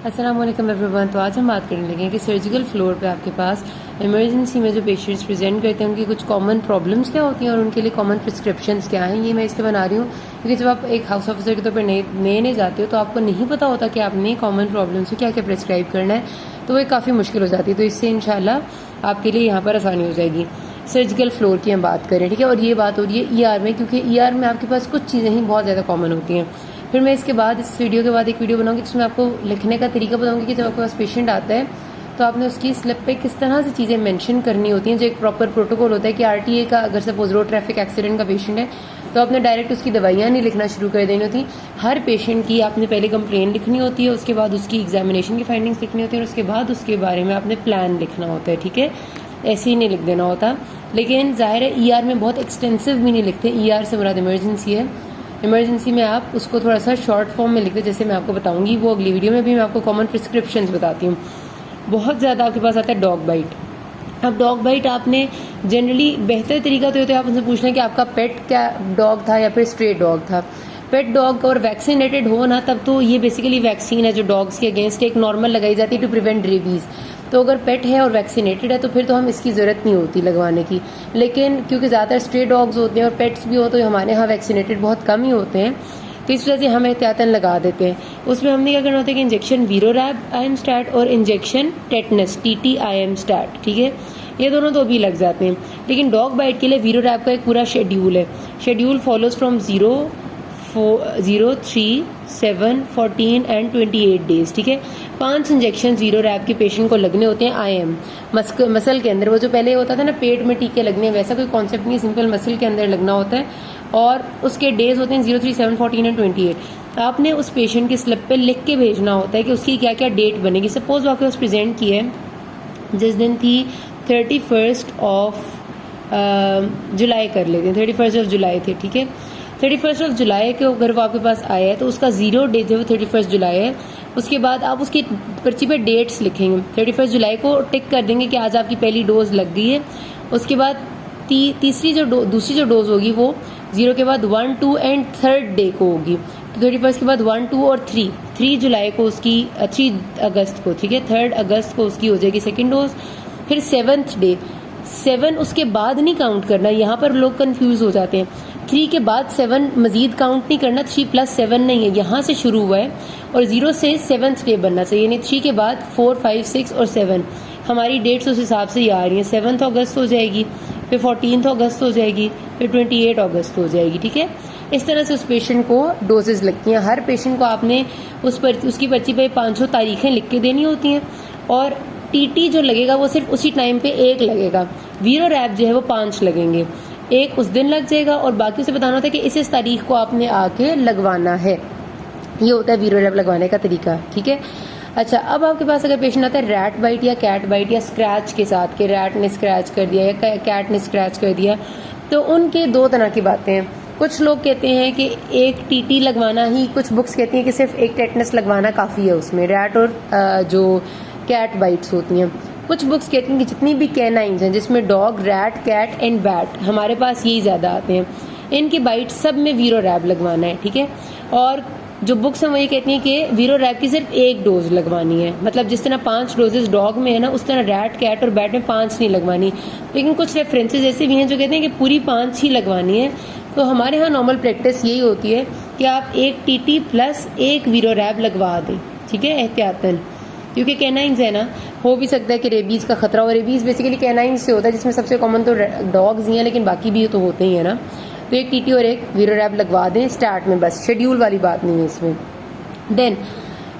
अस्सलाम वालेकुम एवरीवन। तो आज हम बात करने लगे हैं कि सर्जिकल फ्लोर पे आपके पास इमरजेंसी में जो पेशेंट्स प्रेजेंट करते हैं उनकी कुछ कॉमन प्रॉब्लम्स क्या होती हैं और उनके लिए कॉमन प्रिस्क्रिप्शंस क्या हैं। ये मैं इसलिए बना रही हूँ क्योंकि जब आप एक हाउस ऑफिसर के तौर पर नए जाते हो तो आपको नहीं पता होता कि आपने कॉमन प्रॉब्लम्स को क्या क्या प्रिस्क्राइब करना है, तो वो काफ़ी मुश्किल हो जाती है। तो इससे इंशाल्लाह आपके लिए यहाँ पर आसानी हो जाएगी। सर्जिकल फ्लोर की हम बात करें, ठीक है। और ये बात हो रही है ER में, क्योंकि ER में आपके पास कुछ चीज़ें ही बहुत ज़्यादा कॉमन होती हैं। फिर मैं इसके बाद इस वीडियो के बाद एक वीडियो बनाऊंगी जिसमें आपको लिखने का तरीका बताऊंगी कि जब आपके पास पेशेंट आता है तो आपने उसकी स्लिप पे किस तरह से चीज़ें मेंशन करनी होती हैं। जो एक प्रॉपर प्रोटोकॉल होता है कि RTA का, अगर सपोज रोड ट्रैफिक एक्सीडेंट का पेशेंट है तो आपने डायरेक्ट उसकी दवाइयाँ नहीं लिखना शुरू कर देनी होती। हर पेशेंट की आपने पहले कंप्लेन लिखनी होती है, उसके बाद उसकी एग्जामिनेशन की फाइंडिंग्स लिखनी होती है और उसके बाद उसके बारे में आपने प्लान लिखना होता है, ठीक है। ऐसे ही नहीं लिख देना होता। लेकिन जाहिर है ER में बहुत एक्सटेंसिव भी नहीं लिखते। ER से मुराद इमरजेंसी है। इमरजेंसी में आप उसको थोड़ा सा शॉर्ट फॉर्म में लिखते, जैसे मैं आपको बताऊंगी वो अगली वीडियो में भी मैं आपको कॉमन प्रिस्क्रिप्शंस बताती हूँ। बहुत ज़्यादा आपके पास आता है डॉग बाइट। अब डॉग बाइट आपने जनरली बेहतर तरीका तो ये होता है आप उनसे पूछना कि आपका पेट क्या डॉग था या फिर स्ट्रे डॉग था। पेट डॉग और वैक्सीनेटेड हो ना, तब तो ये बेसिकली वैक्सीन है जो डॉग्स के अगेंस्ट एक नॉर्मल लगाई जाती है टू प्रिवेंट रेबीज़। तो अगर पेट है और वैक्सीनेटेड है तो फिर तो हम इसकी ज़रूरत नहीं होती लगवाने की। लेकिन क्योंकि ज़्यादातर स्ट्रे डॉग्स होते हैं और पेट्स भी हो तो हमारे यहाँ वैक्सीनेटेड बहुत कम ही होते हैं, तो इस वजह से हम एहतियातन लगा देते हैं। उसमें हमने क्या करना होता है कि इंजेक्शन वीरोरैब IM स्टैट और injection tetanus TT IM stat, ठीक है, ये दोनों तो भी लग जाते हैं। लेकिन डॉग बाइट के लिए वीरोरैब का एक पूरा शेड्यूल है। Schedule follows from 0, 3, 7, 14 and 28 days, ठीक है। 5 इंजेक्शन वीरोरैब के पेशेंट को लगने होते हैं IM मसल के अंदर। वो जो पहले होता था ना पेट में टीके लगने, वैसा कोई कॉन्सेप्ट नहीं, सिंपल मसल के अंदर लगना होता है। और उसके डेज होते हैं 0, 3, 7, 14 एंड 28। आपने उस पेशेंट की स्लिप पे लिख के भेजना होता है कि उसकी क्या क्या डेट बनेगी। सपोज वो आपके पास प्रेजेंट की है, जिस दिन थी 31 जुलाई कर लेते हैं, 31 जुलाई थे, ठीक है। 31 जुलाई के अगर वो आपके पास आया है तो उसका 0 डे जो 31 जुलाई है, उसके बाद आप उसकी पर्ची पे डेट्स लिखेंगे। 31 जुलाई को टिक कर देंगे कि आज आपकी पहली डोज लग गई है। उसके बाद दूसरी जो डोज होगी वो 0 के बाद 1, 2 एंड 3rd डे को होगी। तो 31 के बाद 1, 2 और 3 जुलाई को उसकी 3 अगस्त को, ठीक है, 3 अगस्त को उसकी हो जाएगी सेकेंड डोज। फिर 7th डे, 7 उसके बाद नहीं काउंट करना, यहाँ पर लोग कंफ्यूज हो जाते हैं। 3 के बाद 7 मजीद काउंट नहीं करना, 3 + 7 नहीं है, यहाँ से शुरू हुआ है और 0 से 7th डे बनना चाहिए। यानी 3 के बाद 4, 5, 6 और 7 हमारी डेट्स उस हिसाब से ही आ रही हैं। 7 अगस्त हो जाएगी, फिर 14 अगस्त हो जाएगी, फिर 28 अगस्त हो जाएगी, ठीक है। इस तरह से उस पेशेंट को डोजेज लगती हैं। हर पेशेंट को आपने उसकी पर्ची पे 500 तारीखें लिख के देनी होती हैं और TT जो लगेगा वो सिर्फ उसी टाइम पे एक लगेगा। वीरोरैब जो है वो 5 लगेंगे, एक उस दिन लग जाएगा और बाकी उसे बताना होता है कि इस तारीख को आपने आके लगवाना है। ये होता है वीरोरैब लगवाने का तरीका, ठीक है। अच्छा, अब आपके पास अगर पेशेंट आता है रैट बाइट या कैट बाइट या स्क्रैच के साथ, कि रैट ने स्क्रैच कर दिया या कैट ने स्क्रैच कर दिया, तो उनके 2 तरह की बातें हैं। कुछ लोग कहते हैं कि एक TT लगवाना ही, कुछ बुक्स कहती हैं कि सिर्फ एक टेटनस लगवाना काफ़ी है उसमें, रैट और जो कैट बाइट्स होती हैं। कुछ बुक्स कहती हैं कि जितनी भी कैनाइन्स हैं जिसमें dog, rat, cat and bat, हमारे पास यही ज़्यादा आते हैं, इनकी बाइट सब में वीरोरैब लगवाना है, ठीक है। और जो बुक्स हैं वो ये कहती हैं कि वीरोरैब की सिर्फ 1 डोज लगवानी है। मतलब जिस तरह 5 डोजेस डॉग में है ना, उस तरह रैट, कैट और बैट में 5 नहीं लगवानी। लेकिन कुछ रेफरेंसेज ऐसे भी हैं जो कहते हैं कि पूरी 5 ही लगवानी है। तो हमारे यहाँ नॉर्मल प्रैक्टिस यही होती है कि आप एक TT + 1 वीरोरैब लगवा दें, ठीक है, एहतियातन। क्योंकि कैनाइन्स है ना, हो भी सकता है कि रेबीज़ का खतरा हो। रेबीज़ बेसिकली कैनाइन्स से होता है, जिसमें सबसे कॉमन तो डॉग्स ही हैं, लेकिन बाकी भी तो होते ही है ना। तो एक TT और एक वीरोरैब लगवा दें स्टार्ट में, बस शेड्यूल वाली बात नहीं है इसमें। देन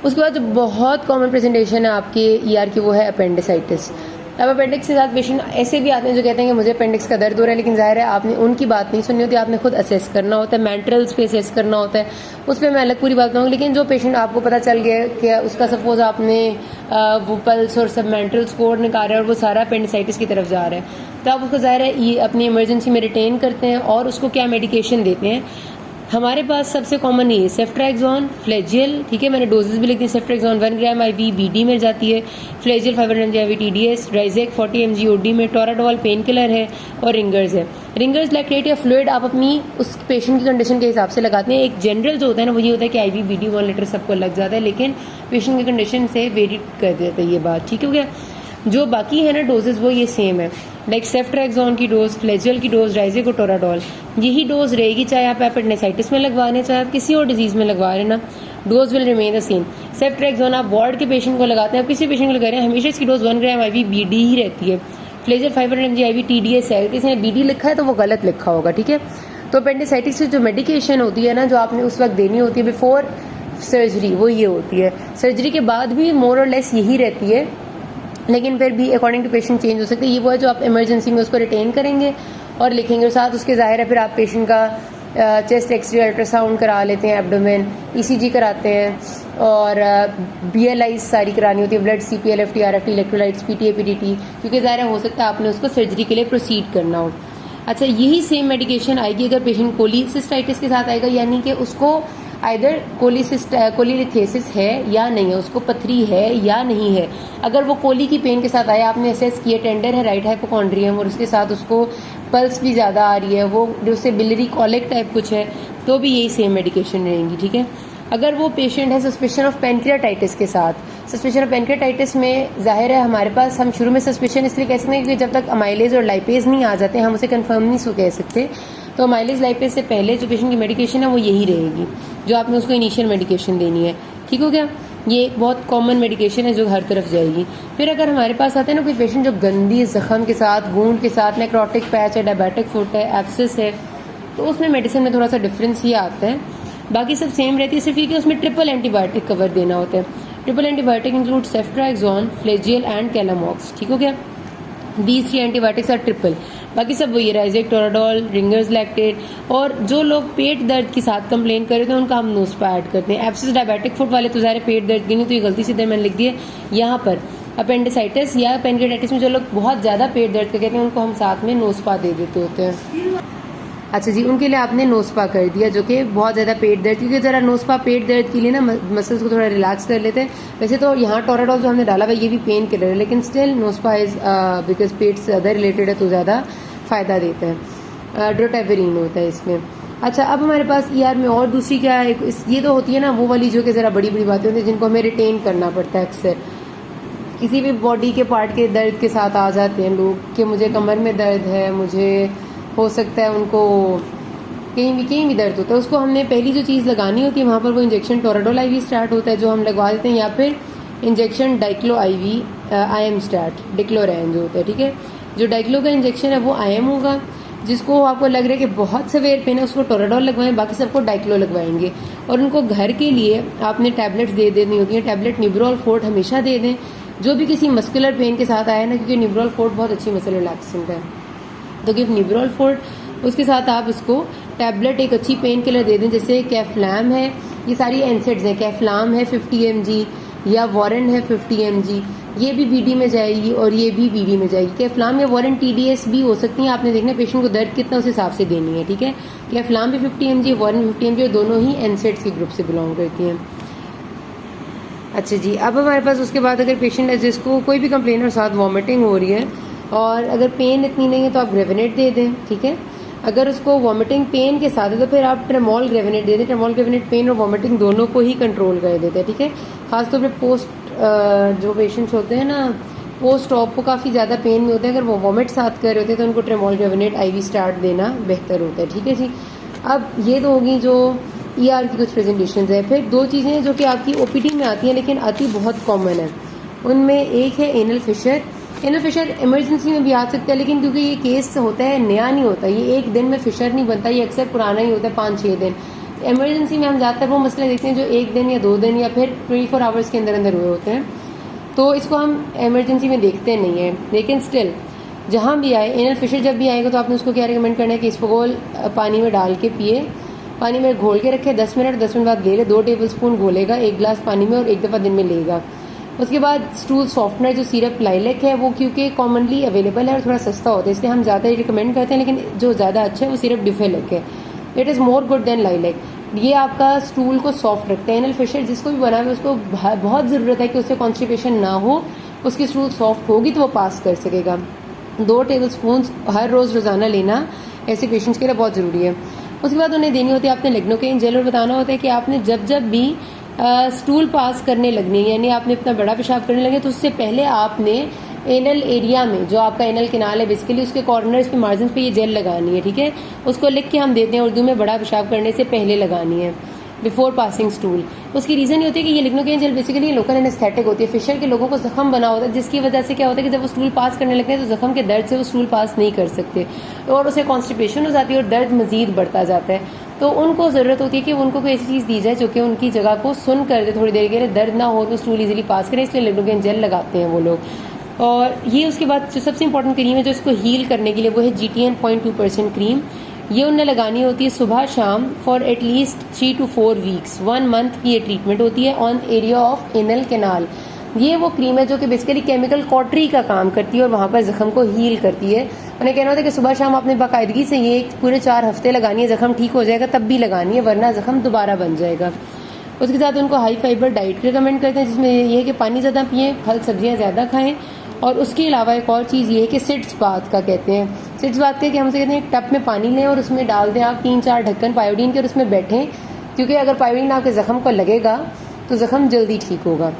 उसके बाद जो बहुत कॉमन प्रेजेंटेशन है आपके ER की वो है अपेंडिसाइटिस। अब अपेंडिक्स के साथ पेशेंट ऐसे भी आते हैं जो कहते हैं कि मुझे अपेंडिक्स का दर्द हो रहा है, लेकिन जाहिर है आपने उनकी बात नहीं सुननी होती, आपने खुद असेस करना होता है, मेंटल्स पे असेस करना होता है। उस पर मैं अलग पूरी बात बताऊँगी। लेकिन जो पेशेंट आपको पता चल गया कि उसका सपोज आपने वो पल्स और सब मेंटल स्कोर निकाला और वो सारा अपेंडिसाइटिस की तरफ जा रहा है, तो आप उसको ज़ाहिर है ये अपनी इमरजेंसी में रिटेन करते हैं और उसको क्या मेडिकेशन देते हैं। हमारे पास सबसे कॉमन ये सेफ्ट्रैक्सोन, फ्लेजियल, ठीक है, मैंने डोजेस भी लिख दी। सेफ्ट्रैक्सोन 1 ग्राम IV BD में जाती है, फ्लेजियल 500 mg IV TDS, ड्राइजेक 40 mg OD में, टोराडोल पेन किलर है और रिंगर्स है। रिंगर्स लैक्टेट या फ्लूइड आप अपनी उस पेशेंट की कंडीशन के हिसाब से लगाते हैं। एक जनरल जो होता है ना वो ये होता है कि IV BD 1 लीटर सबको लग जाता है, लेकिन पेशेंट की कंडीशन से वेरी कर देता है ये बात, ठीक हो गया। जो बाकी है ना डोजेज वो ये सेम है, लाइक सेफ्ट्रैक्सोन की डोज, फ्लेजियल की डोज, ड्राइजेक और टोराडोल, यही डोज रहेगी चाहे आप एपेंडिसाइटिस में लगवा रहे हैं चाहे आप किसी और डिजीज में लगवा रहे हैं ना, dose will remain the same. Ceftriaxone आप वार्ड के पेशेंट को लगाते हैं, आप किसी पेशेंट को लगा रहे हैं, हमेशा इसकी डोज 1 ग्राम IV BD ही रहती है। फ्लेजियल 500 mg IV TDS है, किसी ने BD लिखा है तो वो गलत लिखा होगा, ठीक है। तो अपेंडिसाइटिस की जो मेडिकेशन होती है ना जो आपने उस वक्त देनी होती है बिफोर सर्जरी, वो ये होती है। सर्जरी के बाद भी मोर और लेस यही रहती है, लेकिन फिर भी अकॉर्डिंग टू पेशेंट चेंज हो सकती है। ये वो है जो आप इमरजेंसी में उसको रिटेन करेंगे और लिखेंगे, और साथ उसके ज़ाहिर है फिर आप पेशेंट का चेस्ट एक्सरे अल्ट्रासाउंड करा लेते हैं, एब्डोमेन ECG कराते हैं और BLI सारी करानी होती है, blood CPL FT RFT electrolytes PTA PDT, क्योंकि ज़ाहिर हो सकता है आपने उसको सर्जरी के लिए प्रोसीड करना हो। अच्छा, यही सेम मेडिकेशन आएगी अगर पेशेंट कोलिसिस्टाइटिस के साथ आएगा, यानी कि उसको आइदर कोलिलिथेसिस है या नहीं है, उसको पथरी है या नहीं है। अगर वो कोली की पेन के साथ आया, आपने असेस किया टेंडर है, राइट हाइपोकॉन्ड्रियम, और उसके साथ उसको पल्स भी ज़्यादा आ रही है, वो उससे बिलरी कॉलिक टाइप कुछ है, तो भी यही सेम मेडिकेशन रहेंगी, ठीक है। अगर वो पेशेंट है सस्पेशन ऑफ पेनक्रियाटाइटिस के साथ, सस्पेशन ऑफ पेनक्रियाटाइटिस में जाहिर है हमारे पास, हम शुरू में सस्पेशन इसलिए कह सकते हैं क्योंकि जब तक अमाइलेज और लाइपेज नहीं आ जाते हम उसे कंफर्म नहीं सो कह सकते। तो अमाइलेज लाइपेज से पहले जो पेशेंट की मेडिकेशन है वो यही रहेगी जो आपने उसको इनिशियल मेडिकेशन देनी है, ठीक हो गया। ये एक बहुत कॉमन मेडिकेशन है जो हर तरफ जाएगी। फिर अगर हमारे पास आते हैं ना कोई पेशेंट जो गंदी जख्म के साथ, वूंड के साथ, नेक्रोटिक पैच है, डायबिटिक फुट है, एब्सिस है, तो उसमें मेडिसिन में थोड़ा सा डिफरेंस ये आता है, बाकी सब सेम रहती है, सिर्फ ये कि उसमें ट्रिपल एंटीबायोटिक कवर देना होता है। Triple antibiotic include ceftriaxone, फ्लेजियल and कैलामॉक्स, ठीक हो गया। These 3 एंटीबायोटिक्स आर ट्रिपल, बाकी सब वही राइजेक, टोराडोल, रिंगर्स लैक्टेट। और जो लोग पेट दर्द के साथ कंप्लेन कर रहे थे उनका हम नोस्पा ऐड करते हैं। एब्सिस डायबिटिक फुट वाले तो ज़ाहिर पेट दर्द की नहीं, तो ये गलती से इधर मैंने लिख दी है। यहाँ पर अपेंडिसाइटिस या पेनक्रियाटाइटिस में जो लोग बहुत ज़्यादा पेट दर्द का कहते हैं उनको हम साथ में नोस्पा दे देते होते हैं। अच्छा जी, उनके लिए आपने नोस्पा कर दिया जो कि बहुत ज़्यादा पेट दर्द, क्योंकि ज़रा नोस्पा पेट दर्द के लिए ना मसल्स को थोड़ा रिलैक्स कर लेते हैं। वैसे तो यहाँ टोराडोल जो हमने डाला हुआ ये भी पेन किलर है, लेकिन स्टिल नोस्पा इज़ बिकॉज पेट से ज़्यादा रिलेटेड है तो ज़्यादा फ़ायदा देता है। ड्रोटावेरिन होता है इसमें। अच्छा, अब हमारे पास ER में और दूसरी क्या है, ये तो होती है ना वो वाली जो कि ज़रा बड़ी बड़ी बातें होती हैं जिनको हमें रिटेन करना पड़ता है। अक्सर किसी भी बॉडी के पार्ट के दर्द के साथ आ जाते हैं लोग कि मुझे कमर में दर्द है, मुझे हो सकता है उनको कहीं भी दर्द होता है, उसको हमने पहली जो चीज़ लगानी होती है वहाँ पर वो इंजेक्शन टोराडोल IV स्टार्ट होता है जो हम लगवा देते हैं, या फिर इंजेक्शन डाइक्लो IV IM स्टार्ट, डिक्लोरैन जो होता है, ठीक है। जो डाइक्लो का इंजेक्शन है वो IM होगा, जिसको आपको लग रहा है कि बहुत सवेयर पेन है उसको टोराडोल लगवाएं, बाकी सबको डाइक्लो लगवाएंगे। और उनको घर के लिए आपने टैबलेट्स दे देनी होती है। टैबलेट निब्रोल फोर्ट हमेशा दे दें जो भी किसी मस्कुलर पेन के साथ आया ना, क्योंकि निब्रोल फोर्ट बहुत अच्छी मसल रिलैक्सेंट है, तो गिव निब्रोल फोर्ट। उसके साथ आप इसको टैबलेट एक अच्छी पेन किलर दे दें, जैसे कैफ्लैम है, ये सारी एनसेड्स हैं, कैफ्लाम है 50 mg या वॉरेन है 50 mg, ये भी BD में जाएगी और ये भी BD में जाएगी। कैफ्लाम या वॉरेन TDS भी हो सकती है, आपने देखना पेशेंट को दर्द कितना उस हिसाब से देनी है, ठीक है। कैफ्लाम भी 50 mg, वॉरेन 50 mg, दोनों ही एनसेड्स के ग्रुप से बिलोंग करती हैं। अच्छा जी, अब हमारे पास उसके बाद अगर पेशेंट है जिसको कोई भी कंप्लेन और साथ वॉमिटिंग हो रही है और अगर पेन इतनी नहीं है तो आप ग्रेविनेट दे दें, ठीक है। अगर उसको वॉमिटिंग पेन के साथ है तो फिर आप ट्रेमोल ग्रेविनेट दे दें। ट्रेमोल ग्रेविनेट पेन और वॉमिटिंग दोनों को ही कंट्रोल कर देते हैं, ठीक है। खासतौर पर पोस्ट जो पेशेंट्स होते हैं ना पोस्ट ऑप, वो काफ़ी ज़्यादा पेन में होते हैं, अगर वो वॉमिट साथ कर रहे होते हैं तो उनको ट्रेमोल ग्रेविनेट IV स्टार्ट देना बेहतर होता है, ठीक है जी। अब ये तो होगी जो ER की कुछ प्रेजेंटेशन है। फिर 2 चीज़ें जो कि आपकी OPD में आती हैं लेकिन आती बहुत कॉमन है, उनमें एक है anal fissure. Anal fissure emergency में भी आ सकता है, लेकिन क्योंकि ये केस होता है नया नहीं होता, ये एक दिन में फिशर नहीं बनता, ये अक्सर पुराना ही होता है 5-6 दिन। इमरजेंसी में हम ज़्यादातर वो मसले देखते हैं जो 1 दिन या 2 दिन या फिर 24 आवर्स के अंदर अंदर हुए होते हैं, तो इसको हम इमरजेंसी में देखते नहीं हैं। लेकिन स्टिल जहाँ भी आए एनल फिशर जब भी आएगा तो आपने उसको क्या रिकमेंड करना है कि इसको घोल पानी में डाल के पिए, पानी में घोल के रखे 10 मिनट, 10 मिनट बाद ले ले, 2 टेबलस्पून घोलेगा 1 गिलास पानी में और 1 दफ़ा दिन में लेगा। उसके बाद स्टूल सॉफ्टनर जो सिरप लाइलेक है वो क्योंकि कॉमनली अवेलेबल है और थोड़ा सस्ता होता है इसलिए हम ज़्यादा रिकमेंड करते हैं, लेकिन जो ज़्यादा अच्छा है वो सिरप डिफेलेक है, it is more good than lilac. ये आपका स्टूल को सॉफ्ट रखते हैं। एनल फिशर जिसको भी बना है उसको बहुत ज़रूरत है कि उससे कॉन्स्टिपेशन ना हो, उसकी स्टूल सॉफ्ट होगी तो वो पास कर सकेगा। 2 टेबलस्पून हर रोज़ रोज़ाना लेना ऐसे पेशेंट्स के लिए बहुत ज़रूरी है। उसके बाद उन्हें देनी होती है आपने लिग्नोकेन जेल, और बताना होता है कि आपने जब भी स्टूल पास करने लगनी है, यानी आपने इतना बड़ा पेशाब करने लगे, तो उससे पहले आपने एनल एरिया में जो आपका एनल किनाल है बेसिकली उसके कॉर्नर्स पे मार्जिन पे ये जेल लगानी है, ठीक है। उसको लिख के हम देते हैं उर्दू में, बड़ा पेशाब करने से पहले लगानी है, बिफोर पासिंग स्टूल। उसकी रीज़न ये होती है कि ये lignocaine gel basically local anaesthetic होती है। फिशर के लोगों को जख्म बना होता है, जिसकी वजह से क्या होता है कि जब वो स्टूल पास करने लगते हैं तो जख्म के दर्द से वो स्टूल पास नहीं कर सकते और उसे कॉन्स्टिपेशन हो जाती है और दर्द मजीद बढ़ता जाता है। तो उनको ज़रूरत होती है कि उनको कोई ऐसी चीज़ दी जाए जो कि उनकी जगह को सुन कर दे, थोड़ी देर के लिए दर्द ना हो तो स्टूल इजीली पास करें, इसलिए लिग्नोकेन जेल लगाते हैं वो लोग। और ये उसके बाद जो सबसे इंपॉर्टेंट क्रीम है जो इसको हील करने के लिए, वो है GTN 0.2% क्रीम। ये उन्हें लगानी होती है सुबह शाम for at least 3 to 4 weeks, 1 month की ये ट्रीटमेंट होती है on area of anal canal. ये वो क्रीम है जो कि बेसिकली केमिकल कॉटरी का काम करती है और वहाँ पर जख्म को हील करती है। उन्हें कहना होता है कि सुबह शाम आपने बाकायदगी से ये पूरे 4 हफ्ते लगानी है, जख्म ठीक हो जाएगा तब भी लगानी है, वरना जख्म दोबारा बन जाएगा। उसके साथ उनको हाई फाइबर डाइट रिकमेंड करते हैं, जिसमें ये है कि पानी ज़्यादा पिएं, फल सब्जियाँ ज़्यादा खाएँ। और उसके अलावा एक और चीज़ ये है कि सिट्स बाथ का कहते हैं। सिट्स बाथ के कि हमसे कहते हैं एक टब में पानी लें और उसमें डाल दें आप 3-4 ढक्कन पायोडीन के और उसमें बैठें, क्योंकि अगर पायोडीन आपके ज़ख्म को लगेगा तो ज़ख्म जल्दी ठीक होगा।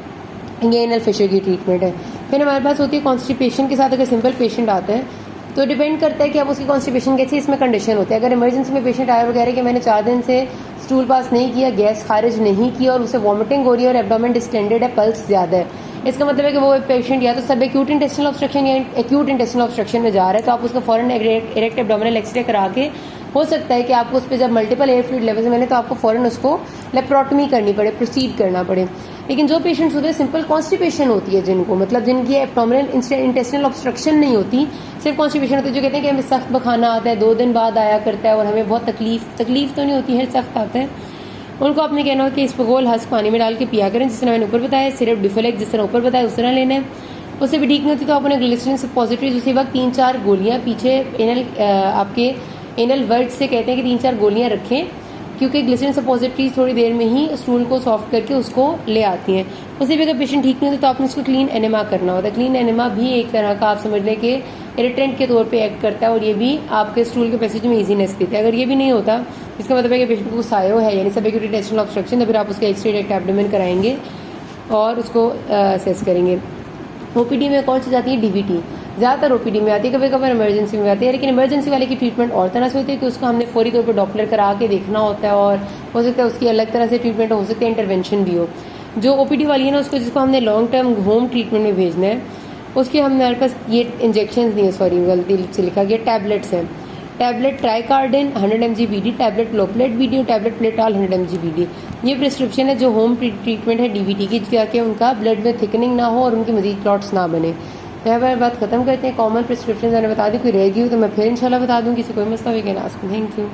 ये एनल फिशर की ट्रीटमेंट है। फिर हमारे पास होती है कॉन्स्टिपेशन के साथ, अगर सिंपल पेशेंट आता है तो डिपेंड करता है कि अब उसकी कॉन्स्टिपेशन कैसी इसमें कंडीशन होती है। अगर इमरजेंसी में पेशेंट आया और कह रहे कि मैंने 4 दिन से स्टूल पास नहीं किया, गैस खारिज नहीं की और उसे वॉमिटिंग हो रही है और एब्डोमेन डिस्टेंडेड है, पल्स ज़्यादा है, इसका मतलब है कि वो पेशेंट या तो सब एक्यूट इंटेस्टिनल ऑब्स्ट्रक्शन या एक्यूट इंटेस्टिनल ऑब्स्ट्रक्शन में जा रहा है, तो आप उसका फॉरन इरेक्ट एब्डोमिनल एक्सरे करा के, हो सकता है कि आपको उस पर जब मल्टीपल एयर फ्लूइड लेवल्स मिले तो आपको फॉरन उसको लेप्रोटमी करनी पड़े, प्रोसीड करना पड़े। लेकिन जो पेशेंट्स होते हैं सिंपल कॉन्स्टिपेशन होती है जिनको, मतलब जिनकी एब्डोमिनल इंटेस्टिनल ऑब्स्ट्रक्शन नहीं होती, सिर्फ कॉन्स्टिपेशन होती है, जो कहते हैं कि हमें सख्त बखाना आता है, 2 दिन बाद आया करता है और हमें बहुत तकलीफ तो नहीं होती है, सख्त आता है, उनको आपने कहना हो कि इसबगोल हंस पानी में डाल के पिया करें, जिस तरह मैंने ऊपर बताया। सिरप डिफोलेक्स जिस तरह ऊपर बताया उस तरह लेना है। उससे भी ठीक नहीं होती तो आप उन्हें ग्लिसरीन सपोजिटरीज उसी वक्त 3-4 गोलियाँ पीछे आपके एनल वर्ड से कहते हैं कि 3-4 गोलियाँ रखें, क्योंकि ग्लिसरीन सपोजिटरीज थोड़ी देर में ही स्टूल को सॉफ्ट करके उसको ले आती हैं। उससे भी अगर पेशेंट ठीक नहीं होता तो आपने उसको क्लीन एनेमा करना होता है। क्लीन एनेमा भी एक तरह का आप समझ लें कि इरिटेंट के तौर पे एक्ट करता है और ये भी आपके स्टूल के पैसेज में ईजीनेस देता है। अगर ये भी नहीं होता, इसका मतलब है कि पेशेंट को सायो है, यानी सब एक्यूट इंटेस्टिनल ऑब्स्ट्रक्शन, तो फिर आप उसके एक्सरे डायरेक्ट एब्डोमेन कराएंगे और उसको असेस करेंगे। OPD में कौन सी आती है? DVT ज़्यादातर OPD में आती है, कभी कभार इमरजेंसी में आती है, लेकिन इमरजेंसी वाले की ट्रीटमेंट और तरह से होती है कि उसको हमने फौरी तौर पर डॉपलर करा के देखना होता है और हो सकता है उसकी अलग तरह से ट्रीटमेंट हो सकती है, इंटरवेंशन भी हो। जो OPD वाली है ना, उसको जिसको हमने लॉन्ग टर्म होम ट्रीटमेंट में भेजना है, उसके हमारे पास ये इंजेक्शन नहीं है, सॉरी गलती से लिखा गया, टैबलेट्स हैं। टैबलेट ट्राइकार्डिन 100 mg BD, टैबलेट लोपलेट BD और टैबलेट प्लेटाल 100 mg BD। ये प्रिस्क्रिप्शन है जो होम ट्रीटमेंट है DVT की, ताकि उनका ब्लड में थिकनिंग ना हो और उनके मजीद क्लॉट्स ना बने। यहाँ पर बात खत्म करते हैं। कॉमन प्रिस्क्रिप्शन मैंने बता दी, कोई रह गई हो तो मैं फिर इंशाल्लाह बता दूँगी। किसी कोई मसला हो can ask me. Thank you.